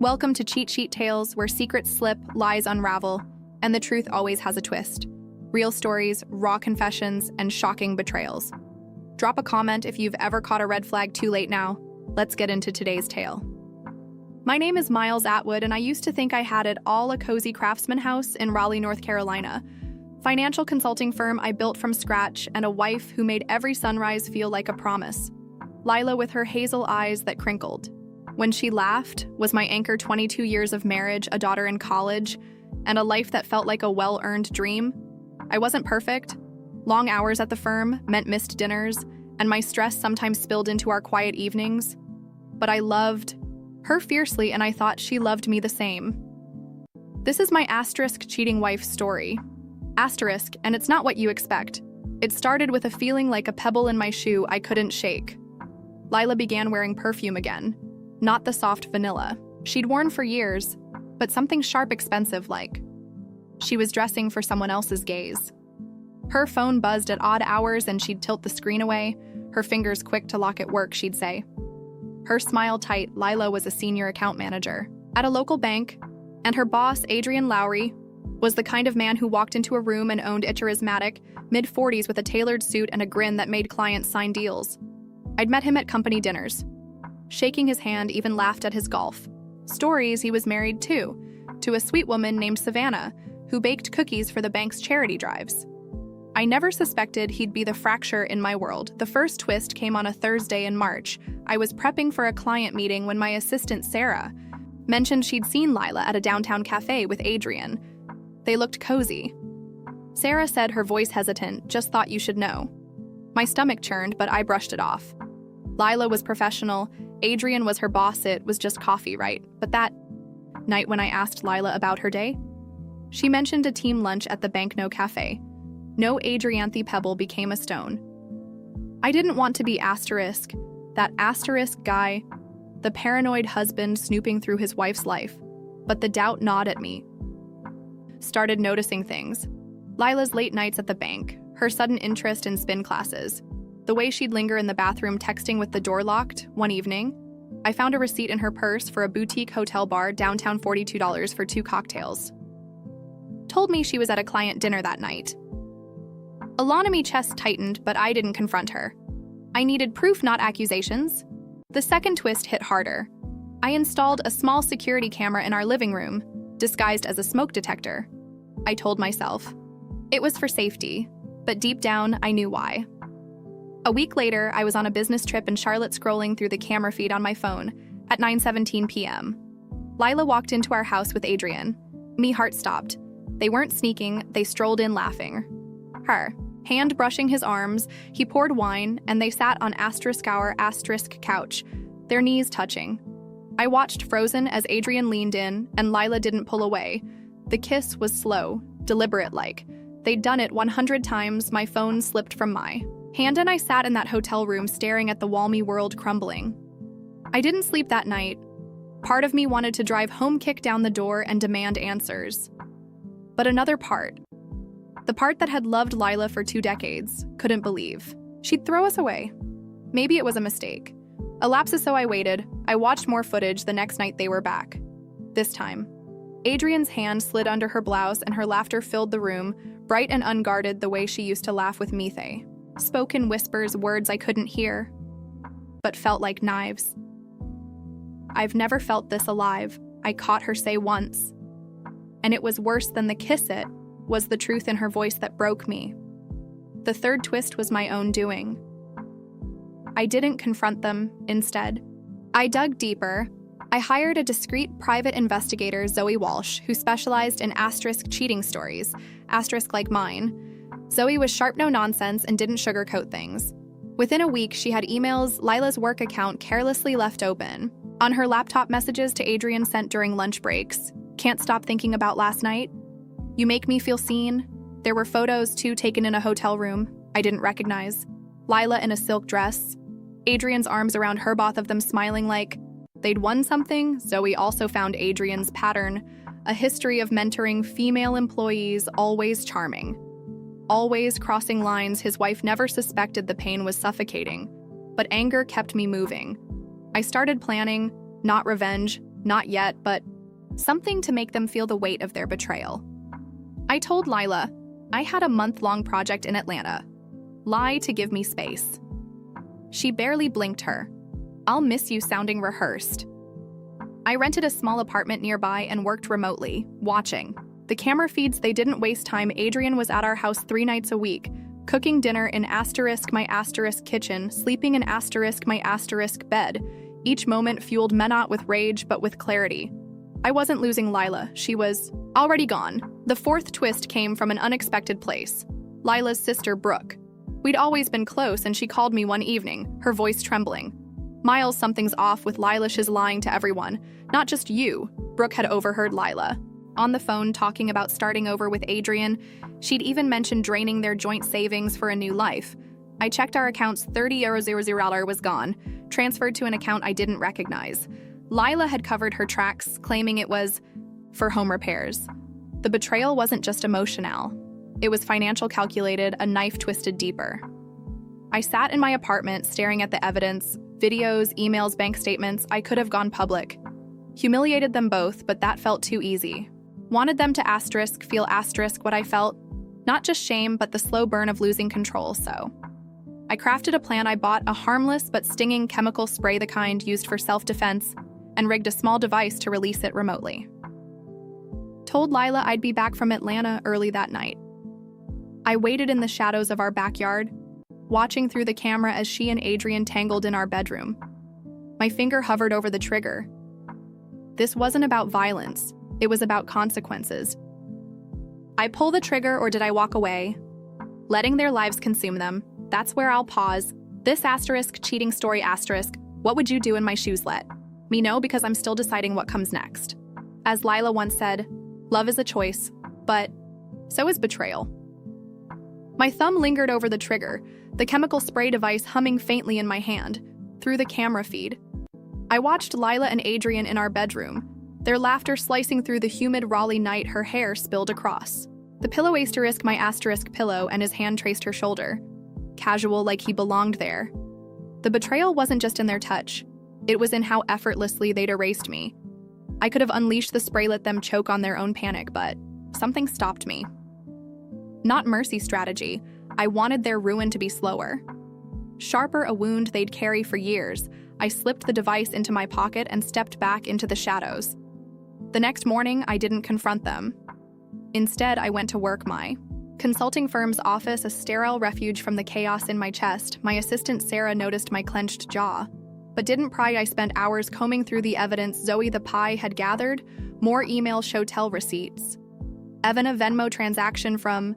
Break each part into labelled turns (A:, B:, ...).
A: Welcome to Cheat Sheet Tales, where secrets slip, lies unravel, and the truth always has a twist. Real stories, raw confessions, and shocking betrayals. Drop a comment if you've ever caught a red flag too late now. Let's get into today's tale. My name is Miles Atwood, and I used to think I had it all: a cozy craftsman house in Raleigh, North Carolina, financial consulting firm I built from scratch, and a wife who made every sunrise feel like a promise. Lila with her hazel eyes that crinkled. When she laughed, was my anchor. 22 years of marriage, a daughter in college, and a life that felt like a well-earned dream. I wasn't perfect. Long hours at the firm meant missed dinners, and my stress sometimes spilled into our quiet evenings. But I loved her fiercely, and I thought she loved me the same. This is my asterisk cheating wife story. Asterisk, and it's not what you expect. It started with a feeling like a pebble in my shoe I couldn't shake. Lila began wearing perfume again. Not the soft vanilla she'd worn for years, but something sharp, expensive like. She was dressing for someone else's gaze. Her phone buzzed at odd hours and she'd tilt the screen away, her fingers quick to lock at work, she'd say. Her smile tight. Lila was a senior account manager at a local bank, and her boss, Adrian Lowry, was the kind of man who walked into a room and owned it. Charismatic, mid-40s with a tailored suit and a grin that made clients sign deals. I'd met him at company dinners. Shaking his hand, even laughed at his golf stories. He was married, too, to a sweet woman named Savannah, who baked cookies for the bank's charity drives. I never suspected he'd be the fracture in my world. The first twist came on a Thursday in March. I was prepping for a client meeting when my assistant, Sarah, mentioned she'd seen Lila at a downtown cafe with Adrian. They looked cozy. Sarah said, her voice hesitant, "Just thought you should know." My stomach churned, but I brushed it off. Lila was professional. Adrian was her boss. It was just coffee, right? But that night when I asked Lila about her day, she mentioned a team lunch at the Bankno Cafe. No Adrianthe pebble became a stone. I didn't want to be asterisk, that asterisk guy, the paranoid husband snooping through his wife's life. But the doubt gnawed at me. Started noticing things. Lila's late nights at the bank, her sudden interest in spin classes, the way she'd linger in the bathroom texting with the door locked. One evening, I found a receipt in her purse for a boutique hotel bar downtown, $42 for 2 cocktails. Told me she was at a client dinner that night. Alana chest tightened, but I didn't confront her. I needed proof, not accusations. The second twist hit harder. I installed a small security camera in our living room, disguised as a smoke detector. I told myself it was for safety, but deep down, I knew why. A week later, I was on a business trip in Charlotte, scrolling through the camera feed on my phone at 9:17 p.m. Lila walked into our house with Adrian. Me heart stopped. They weren't sneaking, they strolled in laughing. Her, hand brushing his arms, he poured wine, and they sat on our asterisk couch, their knees touching. I watched frozen as Adrian leaned in, and Lila didn't pull away. The kiss was slow, deliberate-like. They'd done it 100 times. My phone slipped from my hand, and I sat in that hotel room staring at the Walmy world crumbling. I didn't sleep that night. Part of me wanted to drive home, kick down the door, and demand answers. But another part, the part that had loved Lila for 2 decades, couldn't believe she'd throw us away. Maybe it was a mistake. A lapse, so I waited. I watched more footage. The next night they were back. This time, Adrian's hand slid under her blouse and her laughter filled the room, bright and unguarded, the way she used to laugh with Mithe. Spoken whispers, words I couldn't hear, but felt like knives. "I've never felt this alive," I caught her say once. And it was worse than the kiss. It was the truth in her voice that broke me. The third twist was my own doing. I didn't confront them. Instead, I dug deeper. I hired a discreet private investigator, Zoe Walsh, who specialized in asterisk cheating stories, asterisk like mine. Zoe was sharp, no nonsense, and didn't sugarcoat things. Within a week, she had emails Lila's work account carelessly left open. On her laptop, messages to Adrian sent during lunch breaks. "Can't stop thinking about last night. You make me feel seen." There were photos, too, taken in a hotel room I didn't recognize. Lila in a silk dress, Adrian's arms around her, both of them smiling like they'd won something. Zoe also found Adrian's pattern, a history of mentoring female employees, always charming, always crossing lines. His wife never suspected the pain was suffocating, but anger kept me moving. I started planning, not revenge, Not yet, but something to make them feel the weight of their betrayal. I told Lila I had a month-long project in Atlanta. Lie to give me space. She barely blinked her. I'll miss you sounding rehearsed. I rented a small apartment nearby and worked remotely, watching. The camera feeds, they didn't waste time. Adrian was at our house 3 nights a week, cooking dinner in *my kitchen, sleeping in *my bed. Each moment fueled me not with rage, but with clarity. I wasn't losing Lila. She was already gone. The 4th twist came from an unexpected place. Lila's sister, Brooke. We'd always been close, and she called me one evening, her voice trembling. Miles, something's off with Lila. She's lying to everyone. Not just you. Brooke had overheard Lila on the phone talking about starting over with Adrian. She'd even mentioned draining their joint savings for a new life. I checked our accounts. $30,000 was gone, transferred to an account I didn't recognize. Lila had covered her tracks, claiming it was for home repairs. The betrayal wasn't just emotional. It was financial, calculated, a knife twisted deeper. I sat in my apartment staring at the evidence, videos, emails, bank statements. I could have gone public. Humiliated them both, but that felt too easy. Wanted them to feel what I felt. Not just shame, but the slow burn of losing control, so I crafted a plan. I bought a harmless but stinging chemical spray, the kind used for self-defense, and rigged a small device to release it remotely. Told Lila I'd be back from Atlanta early that night. I waited in the shadows of our backyard, watching through the camera as she and Adrian tangled in our bedroom. My finger hovered over the trigger. This wasn't about violence. It was about consequences. I pull the trigger, or did I walk away? Letting their lives consume them. That's where I'll pause. This cheating story what would you do in my shoes? Let me know, because I'm still deciding what comes next. As Lila once said, love is a choice, but so is betrayal. My thumb lingered over the trigger, the chemical spray device humming faintly in my hand, through the camera feed. I watched Lila and Adrian in our bedroom, their laughter slicing through the humid Raleigh night. Her hair spilled across the pillow, my pillow, and his hand traced her shoulder. Casual, like he belonged there. The betrayal wasn't just in their touch. It was in how effortlessly they'd erased me. I could have unleashed the spray, let them choke on their own panic, but something stopped me. Not mercy strategy. I wanted their ruin to be slower. Sharper, a wound they'd carry for years. I slipped the device into my pocket and stepped back into the shadows. The next morning, I didn't confront them. Instead, I went to work. My consulting firm's office, a sterile refuge from the chaos in my chest. My assistant Sarah noticed my clenched jaw, but didn't pry. I spent hours combing through the evidence Zoe the Pie had gathered, more email hotel receipts. Evan, a Venmo transaction from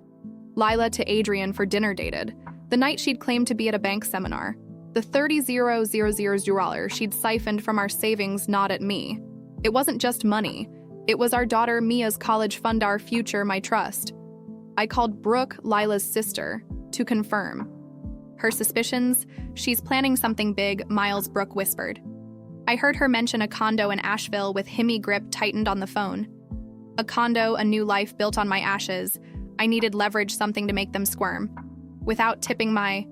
A: Lila to Adrian for dinner dated, the night she'd claimed to be at a bank seminar. The $30,000 she'd siphoned from our savings, not at me. It wasn't just money. It was our daughter Mia's college fund, our future, my trust. I called Brooke, Lila's sister, to confirm. Her suspicions, she's planning something big, Miles, Brooke whispered. I heard her mention a condo in Asheville with Himmy grip tightened on the phone. A condo, a new life built on my ashes. I needed leverage, something to make them squirm. Without tipping my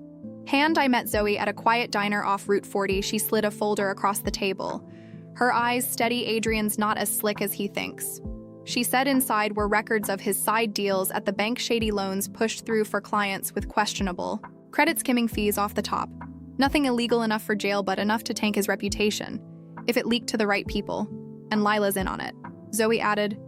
A: hand, I met Zoe at a quiet diner off Route 40. She slid a folder across the table. Her eyes steady. Adrian's not as slick as he thinks. She said inside were records of his side deals at the bank, shady loans pushed through for clients with questionable credit, skimming fees off the top. Nothing illegal enough for jail, but enough to tank his reputation if it leaked to the right people. And Lila's in on it. Zoe added,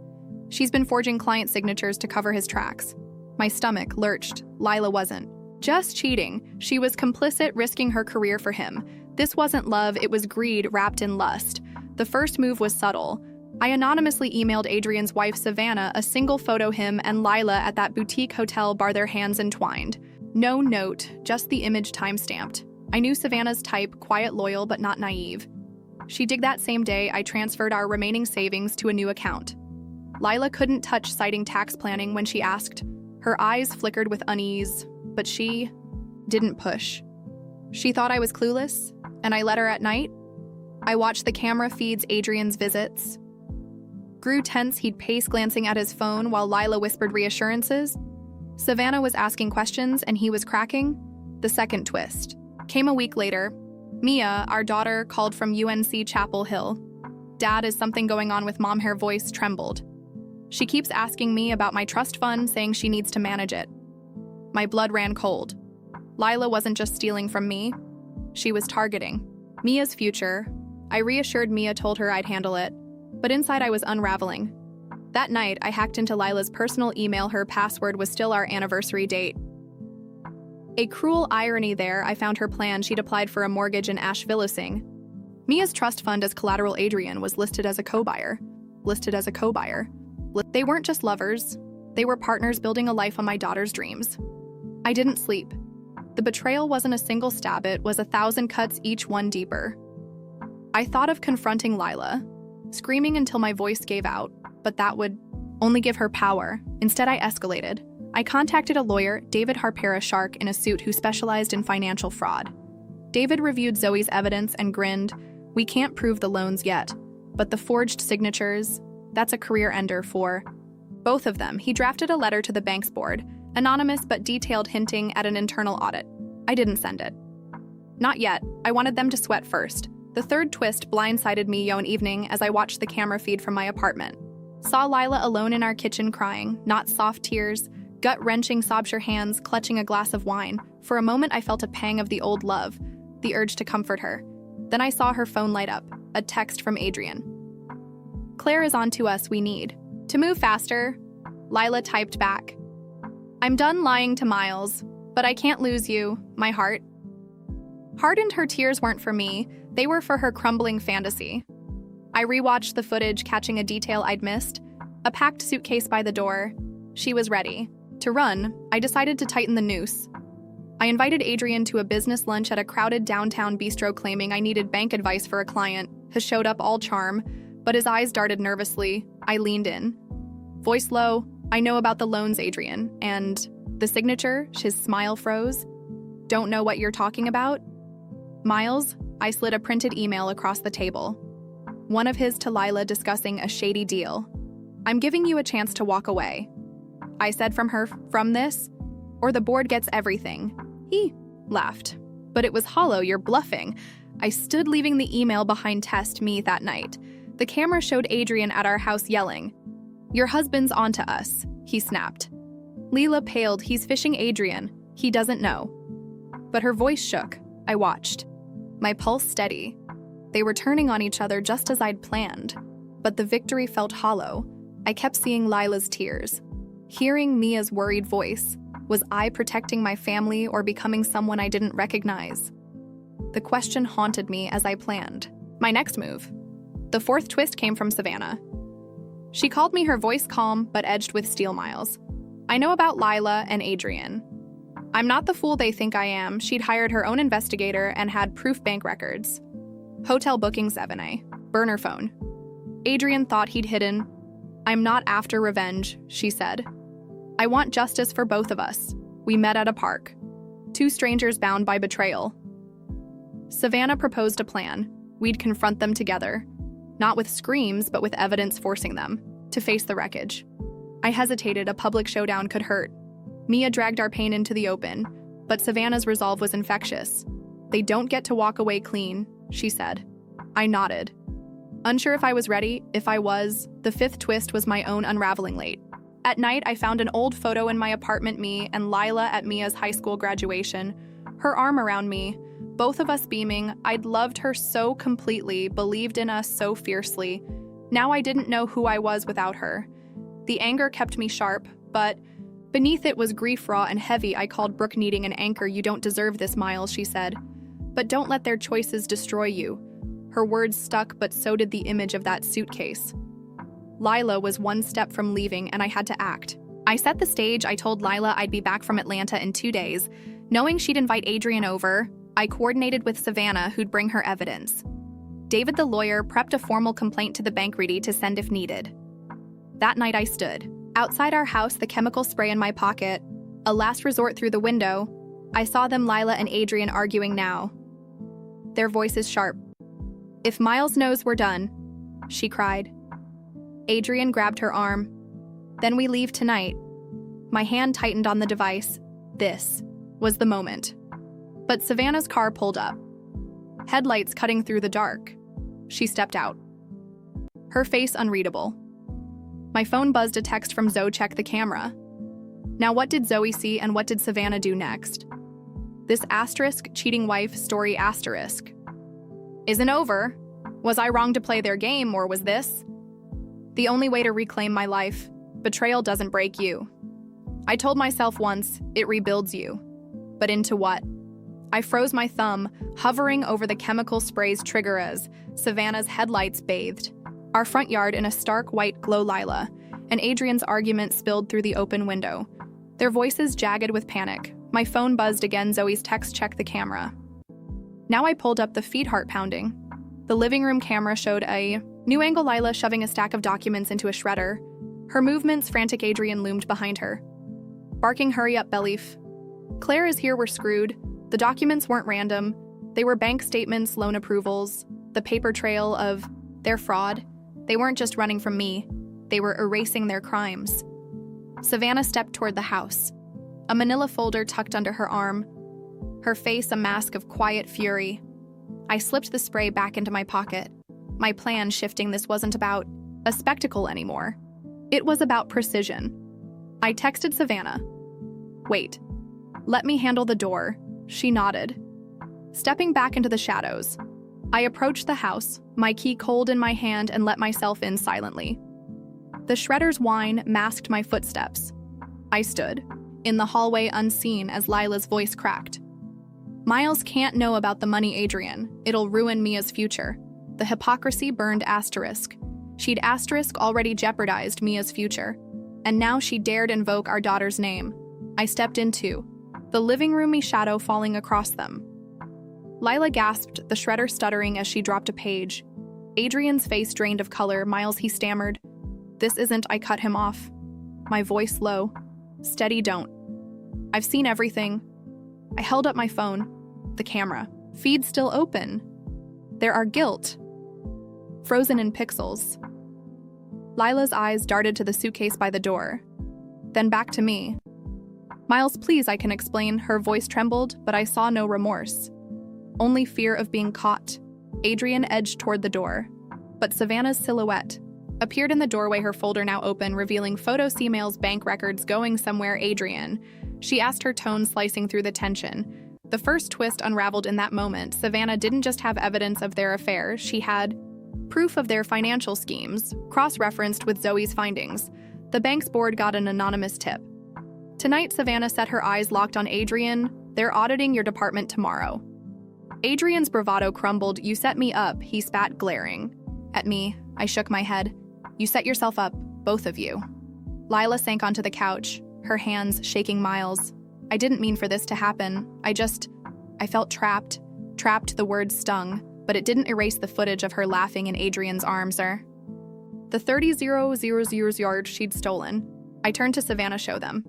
A: she's been forging client signatures to cover his tracks. My stomach lurched. Lila wasn't just cheating. She was complicit, risking her career for him. This wasn't love, it was greed wrapped in lust. The first move was subtle. I anonymously emailed Adrian's wife, Savannah, a single photo him and Lila at that boutique hotel bar, their hands entwined. No note, just the image time-stamped. I knew Savannah's type, quiet, loyal, but not naive. She digged. That same day, I transferred our remaining savings to a new account. Lila couldn't touch, citing tax planning when she asked. Her eyes flickered with unease, but she didn't push. She thought I was clueless, and I let her at night. I watched the camera feeds, Adrian's visits. Grew tense, he'd pace, glancing at his phone while Lila whispered reassurances. Savannah was asking questions, and he was cracking. The second twist came a week later. Mia, our daughter, called from UNC Chapel Hill. Dad, is something going on with Mom? Her voice trembled. She keeps asking me about my trust fund, saying she needs to manage it. My blood ran cold. Lila wasn't just stealing from me. She was targeting Mia's future. I reassured Mia, told her I'd handle it. But inside I was unraveling. That night, I hacked into Lila's personal email. Her password was still our anniversary date. A cruel irony there, I found her plan. She'd applied for a mortgage in Ashvillising. Mia's trust fund as collateral. Adrian was listed as a co-buyer. They weren't just lovers. They were partners building a life on my daughter's dreams. I didn't sleep. The betrayal wasn't a single stab, it was 1,000 cuts, each one deeper. I thought of confronting Lila, screaming until my voice gave out, but that would only give her power. Instead, I escalated. I contacted a lawyer, David Harpera, shark in a suit, who specialized in financial fraud. David reviewed Zoe's evidence and grinned. We can't prove the loans yet, but the forged signatures, that's a career ender for both of them. He drafted a letter to the bank's board, anonymous but detailed, hinting at an internal audit. I didn't send it. Not yet. I wanted them to sweat first. The third twist blindsided me one evening as I watched the camera feed from my apartment. Saw Lila alone in our kitchen crying, not soft tears, gut-wrenching sobs, her hands clutching a glass of wine. For a moment, I felt a pang of the old love, the urge to comfort her. Then I saw her phone light up, a text from Adrian. Claire is on to us, we need to move faster. Lila typed back. I'm done lying to Miles, but I can't lose you, my heart. Hardened, her tears weren't for me, they were for her crumbling fantasy. I rewatched the footage, catching a detail I'd missed, a packed suitcase by the door. She was ready. To run, I decided to tighten the noose. I invited Adrian to a business lunch at a crowded downtown bistro, claiming I needed bank advice for a client. He showed up all charm, but his eyes darted nervously. I leaned in. Voice low, I know about the loans, Adrian, and the signature. His smile froze. Don't know what you're talking about? Miles, I slid a printed email across the table. One of his to Lila discussing a shady deal. I'm giving you a chance to walk away. I said from this, or the board gets everything. He laughed. But it was hollow, you're bluffing. I stood leaving the email behind test me that night. The camera showed Adrian at our house yelling, your husband's onto us, he snapped. Lila paled, he's fishing Adrian, he doesn't know. But her voice shook. I watched. My pulse steady. They were turning on each other just as I'd planned. But the victory felt hollow. I kept seeing Lila's tears, hearing Mia's worried voice. Was I protecting my family or becoming someone I didn't recognize? The question haunted me as I planned my next move. The fourth twist came from Savannah. She called me, her voice calm but edged with steel. Miles, I know about Lila and Adrian. I'm not the fool they think I am. She'd hired her own investigator and had proof bank records. Hotel bookings, Ebony, burner phone. Adrian thought he'd hidden. I'm not after revenge, she said. I want justice for both of us. We met at a park. Two strangers bound by betrayal. Savannah proposed a plan. We'd confront them together. Not with screams, but with evidence forcing them to face the wreckage. I hesitated, a public showdown could hurt. Mia dragged our pain into the open, but Savannah's resolve was infectious. They don't get to walk away clean, she said. I nodded. Unsure if I was ready. If I was, the fifth twist was my own unraveling late. At night, I found an old photo in my apartment, me and Lila at Mia's high school graduation, her arm around me, both of us beaming. I'd loved her so completely, believed in us so fiercely. Now I didn't know who I was without her. The anger kept me sharp, but beneath it was grief, raw and heavy. I called Brooke, needing an anchor. You don't deserve this, Miles, she said. But don't let their choices destroy you. Her words stuck, but so did the image of that suitcase. Lila was one step from leaving, and I had to act. I set the stage. I told Lila I'd be back from Atlanta in 2 days. Knowing she'd invite Adrian over, I coordinated with Savannah, who'd bring her evidence. David, the lawyer, prepped a formal complaint to the bank ready to send if needed. That night I stood outside our house, the chemical spray in my pocket, a last resort through the window. I saw them, Lila and Adrian, arguing now. Their voices sharp. If Miles knows, we're done, she cried. Adrian grabbed her arm. Then we leave tonight. My hand tightened on the device. This was the moment. But Savannah's car pulled up, headlights cutting through the dark. She stepped out. her face unreadable. My phone buzzed a text from Zoe. Check the camera. Now what did Zoe see and what did Savannah do next? This asterisk cheating wife story asterisk isn't over. Was I wrong to play their game, or was this the only way to reclaim my life? Betrayal doesn't break you. I told myself once, it rebuilds you. But into what? I froze my thumb, hovering over the chemical spray's trigger as Savannah's headlights bathed our front yard in a stark white glow. Lila and Adrian's argument spilled through the open window, their voices jagged with panic. My phone buzzed again. Zoe's text, check the camera. Now I pulled up the feed, heart pounding. The living room camera showed a new angle. Lila shoving a stack of documents into a shredder. Her movements frantic. Adrian loomed behind her, barking, hurry up, Belief. Claire is here, we're screwed. The documents weren't random. They were bank statements, loan approvals, the paper trail of their fraud. They weren't just running from me. They were erasing their crimes. Savannah stepped toward the house, a manila folder tucked under her arm, her face a mask of quiet fury. I slipped the spray back into my pocket, my plan shifting. This wasn't about a spectacle anymore. It was about precision. I texted Savannah. Wait, let me handle the door. She nodded. Stepping back into the shadows, I approached the house, my key cold in my hand, and let myself in silently. The shredder's whine masked my footsteps. I stood in the hallway unseen as Lila's voice cracked. Miles can't know about the money, Adrian. It'll ruin Mia's future. The hypocrisy burned asterisk. She'd asterisk already jeopardized Mia's future. And now she dared invoke our daughter's name. I stepped into the living roomy shadow falling across them. Lila gasped, the shredder stuttering as she dropped a page. Adrian's face drained of color. Miles, he stammered. This isn't. I cut him off, my voice low. Steady, don't. I've seen everything. I held up my phone. The camera. Feed still open. There are guilt frozen in pixels. Lila's eyes darted to the suitcase by the door, then back to me. Miles, please, I can explain. Her voice trembled, but I saw no remorse. Only fear of being caught. Adrian edged toward the door, but Savannah's silhouette appeared in the doorway, her folder now open, revealing photos, emails, bank records. Going somewhere, Adrian? She asked, her tone slicing through the tension. The first twist unraveled in that moment. Savannah didn't just have evidence of their affair, she had proof of their financial schemes, cross-referenced with Zoe's findings. The bank's board got an anonymous tip. Tonight, Savannah set her eyes locked on Adrian. They're auditing your department tomorrow. Adrian's bravado crumbled. You set me up, he spat, glaring at me. I shook my head. You set yourself up, both of you. Lila sank onto the couch, her hands shaking. Miles, I didn't mean for this to happen. I felt trapped. Trapped, the word stung, but it didn't erase the footage of her laughing in Adrian's arms. The 30,000 yards she'd stolen. I turned to Savannah, show them.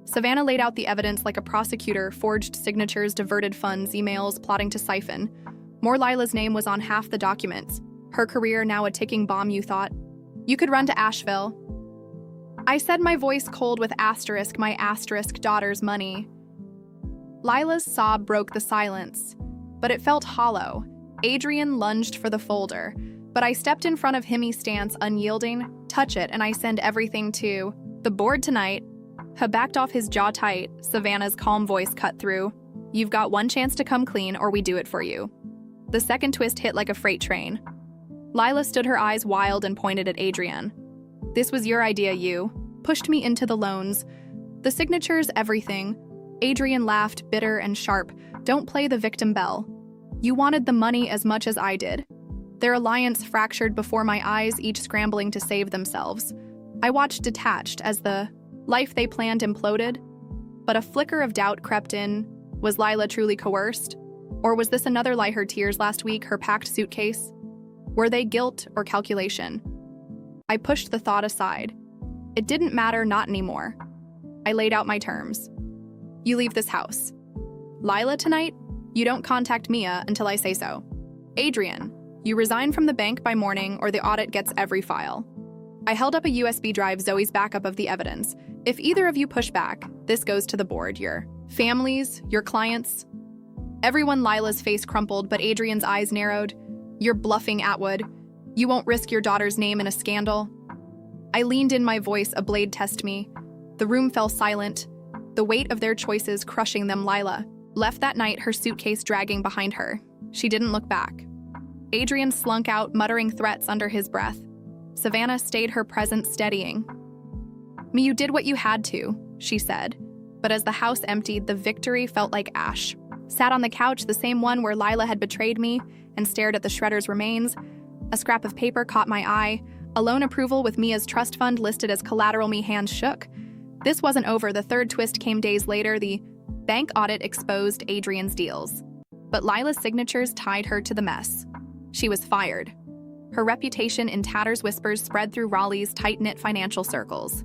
A: Savannah laid out the evidence like a prosecutor, forged signatures, diverted funds, emails, plotting to siphon. More. Lila's name was on half the documents. Her career now a ticking bomb. You thought you could run to Asheville. I said, my voice cold with asterisk, my asterisk daughter's money. Lila's sob broke the silence, but it felt hollow. Adrian lunged for the folder, but I stepped in front of him, he stance unyielding. Touch it and I send everything to the board tonight. He backed off, his jaw tight. Savannah's calm voice cut through. You've got one chance to come clean or we do it for you. The second twist hit like a freight train. Lila stood, her eyes wild, and pointed at Adrian. This was your idea, you pushed me into the loans. The signatures, everything. Adrian laughed, bitter and sharp. Don't play the victim bell. You wanted the money as much as I did. Their alliance fractured before my eyes, each scrambling to save themselves. I watched detached as the life they planned imploded, but a flicker of doubt crept in. Was Lila truly coerced? Or was this another lie? Her tears last week, her packed suitcase? Were they guilt or calculation? I pushed the thought aside. It didn't matter, not anymore. I laid out my terms. You leave this house. Lila, tonight, you don't contact Mia until I say so. Adrian, you resign from the bank by morning or the audit gets every file. I held up a USB drive, Zoe's backup of the evidence. If either of you push back, this goes to the board. Your families, your clients. Everyone. Lila's face crumpled, but Adrian's eyes narrowed. You're bluffing, Atwood. You won't risk your daughter's name in a scandal." I leaned in, my voice a blade test me. The room fell silent, the weight of their choices crushing them. Lila left that night, her suitcase dragging behind her. She didn't look back. Adrian slunk out, muttering threats under his breath. Savannah stayed, her presence steadying. "Me, you did what you had to," she said. But as the house emptied, the victory felt like ash. Sat on the couch, the same one where Lila had betrayed me, and stared at the shredder's remains. A scrap of paper caught my eye. A loan approval with Mia's trust fund listed as collateral. Me hands shook. This wasn't over. The third twist came days later. The bank audit exposed Adrian's deals. But Lila's signatures tied her to the mess. She was fired. Her reputation in tatters. Whispers spread through Raleigh's tight-knit financial circles.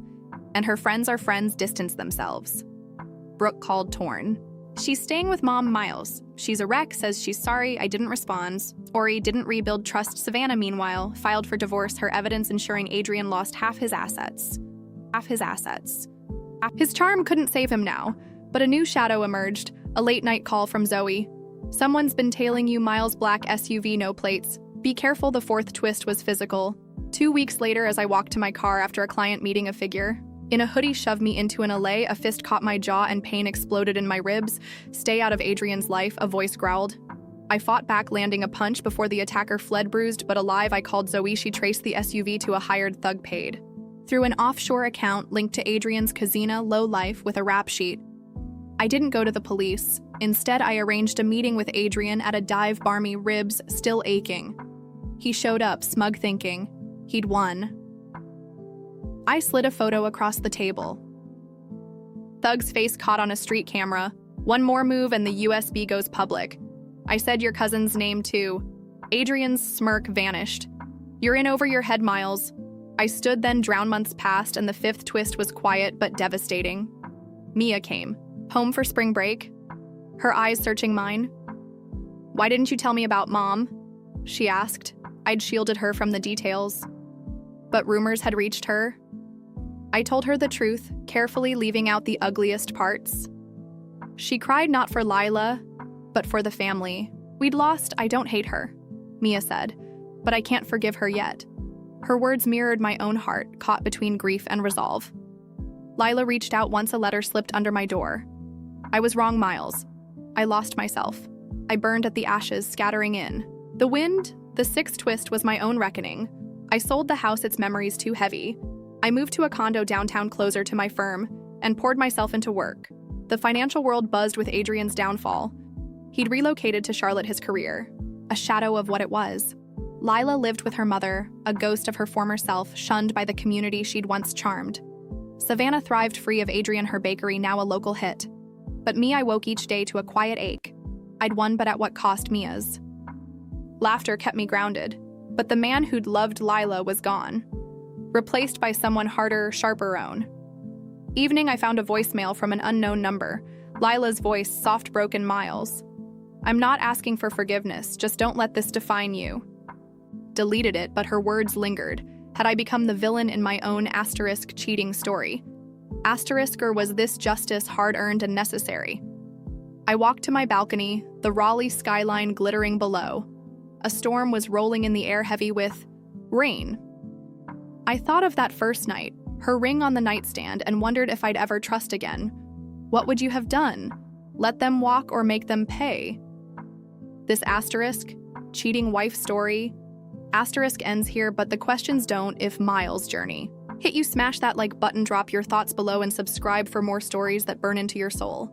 A: And her friends are friends distanced themselves. Brooke called torn. "She's staying with Mom. Miles. She's a wreck, says she's sorry I didn't respond. Ori didn't rebuild trust." Savannah, meanwhile, filed for divorce, her evidence ensuring Adrian lost half his assets. His charm couldn't save him now, but a new shadow emerged, a late-night call from Zoe. "Someone's been tailing you, Miles. Black SUV, no plates. Be careful." The fourth twist was physical. 2 weeks later, as I walked to my car after a client meeting, a figure in a hoodie shoved me into an alley. A fist caught my jaw and pain exploded in my ribs. "Stay out of Adrian's life," a voice growled. I fought back, landing a punch before the attacker fled. Bruised but alive, I called Zoe. She traced the SUV to a hired thug paid through an offshore account linked to Adrian's casino low life with a rap sheet. I didn't go to the police. Instead, I arranged a meeting with Adrian at a dive bar. Me ribs still aching. He showed up, smug, thinking he'd won. I slid a photo across the table. Thug's face caught on a street camera. One more move and the USB goes public. I said your cousin's name too. Adrian's smirk vanished. "You're in over your head, Miles." I stood then. Drown months passed and the fifth twist was quiet but devastating. Mia came home for spring break, her eyes searching mine. "Why didn't you tell me about Mom?" she asked. I'd shielded her from the details. But rumors had reached her. I told her the truth, carefully leaving out the ugliest parts. She cried, not for Lila, but for the family we'd lost. "I don't hate her," Mia said, "but I can't forgive her yet." Her words mirrored my own heart, caught between grief and resolve. Lila reached out once, a letter slipped under my door. "I was wrong, Miles. I lost myself. I burned at the ashes, scattering in the wind." The sixth twist was my own reckoning. I sold the house, its memories too heavy. I moved to a condo downtown closer to my firm and poured myself into work. The financial world buzzed with Adrian's downfall. He'd relocated to Charlotte, his career, a shadow of what it was. Lila lived with her mother, a ghost of her former self, shunned by the community she'd once charmed. Savannah thrived, free of Adrian, her bakery now a local hit. But me, I woke each day to a quiet ache. I'd won, but at what cost? Mia's laughter kept me grounded. But the man who'd loved Lila was gone, replaced by someone harder, sharper own. Evening, I found a voicemail from an unknown number. Lila's voice, soft, broken. "Miles, I'm not asking for forgiveness, just don't let this define you." Deleted it, but her words lingered. Had I become the villain in my own cheating story? Or was this justice, hard-earned and necessary? I walked to my balcony, the Raleigh skyline glittering below. A storm was rolling in the air, heavy with rain. I thought of that first night, her ring on the nightstand, and wondered if I'd ever trust again. What would you have done? Let them walk or make them pay? This cheating wife story, ends here, but the questions don't. If Miles' journey hit you, smash that like button, drop your thoughts below, and subscribe for more stories that burn into your soul.